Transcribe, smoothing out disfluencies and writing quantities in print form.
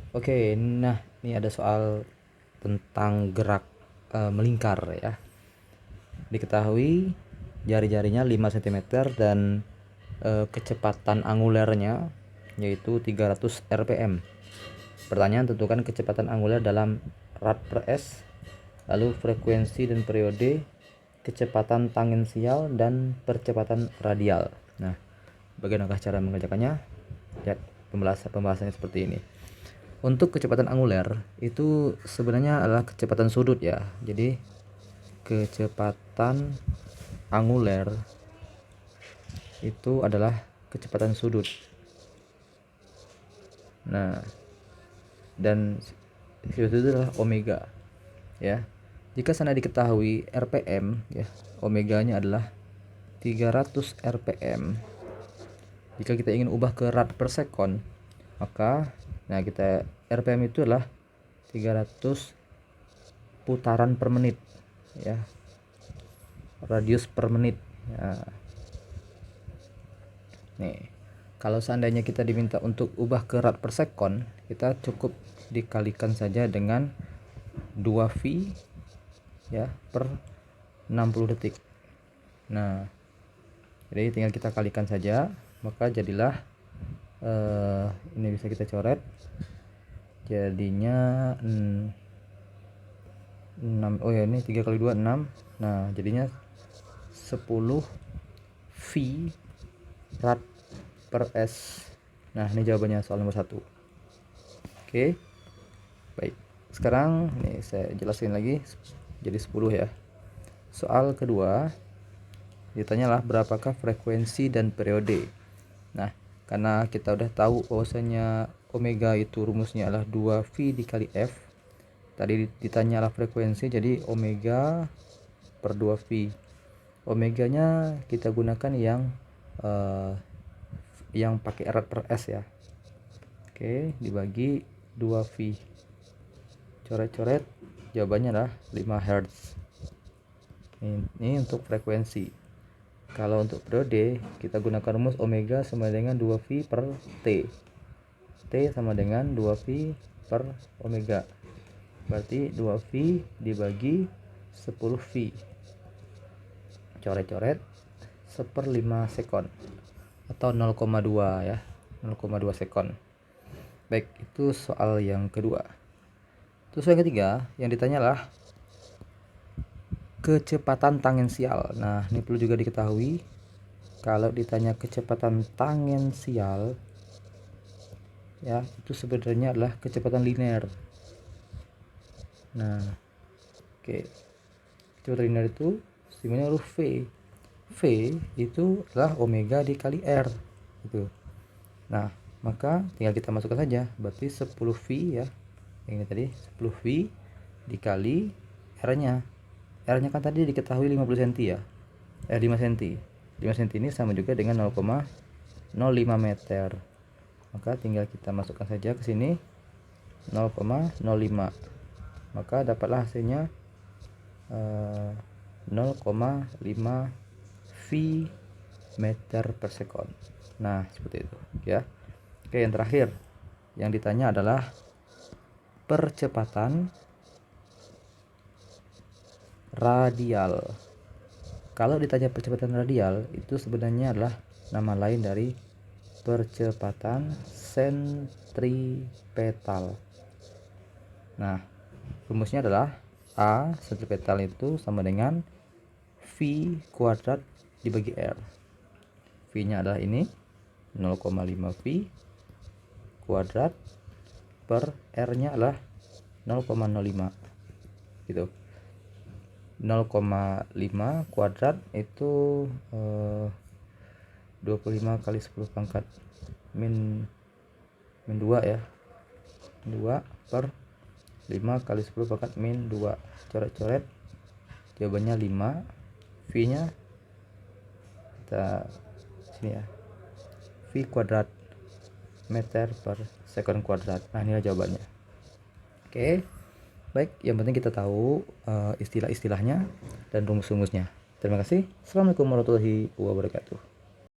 Oke, nah ini ada soal tentang gerak melingkar ya. Diketahui jari-jarinya 5 cm dan kecepatan angulernya yaitu 300 rpm. Pertanyaan, tentukan kecepatan anguler dalam rad per s, lalu frekuensi dan periode, kecepatan tangensial dan percepatan radial. Nah, bagaimana cara mengerjakannya? Lihat pembahasannya seperti ini. Untuk kecepatan anguler itu sebenarnya adalah kecepatan sudut ya. Jadi kecepatan anguler itu adalah kecepatan sudut. Nah, dan itu adalah omega ya. Jika sana diketahui rpm ya, omeganya adalah 300 rpm. Jika kita ingin ubah ke rad per sekon, maka kita rpm itu adalah 300 putaran per menit ya, radius per menit ya. Nih, kalau seandainya kita diminta untuk ubah ke rad per sekon, kita cukup dikalikan saja dengan 2V ya per 60 detik. Nah, jadi tinggal kita kalikan saja, maka jadilah ini bisa kita coret, jadinya 6. Oh ya, ini 3 kali 2 6. Nah, jadinya 10 V rad per s. Nah, ini jawabannya soal nomor 1. Oke, baik, sekarang ini saya jelasin lagi jadi 10 ya. Soal kedua ditanyalah berapakah frekuensi dan periode. Nah, karena kita udah tahu bahwasanya omega itu rumusnya adalah 2V dikali F. Tadi ditanyalah frekuensi, jadi omega per 2V. Omeganya kita gunakan yang pakai rad per S ya. Oke, dibagi 2V. Coret-coret, jawabannya adalah 5 Hz. Ini untuk frekuensi. Kalau untuk periode, kita gunakan rumus omega sama dengan 2V per T. T sama dengan 2V per omega. Berarti 2V dibagi 10V. Coret-coret 1/5 sekon atau 0,2 ya, 0,2 sekon. Baik, itu soal yang kedua. Terus yang ketiga yang ditanyalah kecepatan tangensial. Nah, ini perlu juga diketahui, kalau ditanya kecepatan tangensial ya, itu sebenarnya adalah kecepatan linear. Nah, oke, kecepatan linear itu simbolnya huruf V. V itu adalah omega dikali R gitu. Nah, maka tinggal kita masukkan saja, berarti 10V ya, yang ini tadi 10V dikali R-nya. R-nya kan tadi diketahui 50 cm ya, 5 cm. 5 cm ini sama juga dengan 0,05 meter. Maka tinggal kita masukkan saja ke sini 0,05. Maka dapatlah hasilnya 0,5 V meter per sekon. Nah, seperti itu ya. Oke, yang terakhir yang ditanya adalah percepatan radial. Kalau ditanya percepatan radial, itu sebenarnya adalah nama lain dari percepatan sentripetal. Nah, rumusnya adalah A sentripetal itu sama dengan V kuadrat dibagi R. V nya adalah ini 0,5 V kuadrat per R nya adalah 0,05 gitu. 0,5 kuadrat itu 25 kali 10 pangkat min 2 ya, 2 per 5 kali 10 pangkat min 2. Coret-coret, jawabannya 5. V nya kita sini ya, V kuadrat meter per sekon kuadrat. Nah, inilah jawabannya. Oke, baik, yang penting kita tahu istilah-istilahnya dan rumus-rumusnya. Terima kasih. Assalamualaikum warahmatullahi wabarakatuh.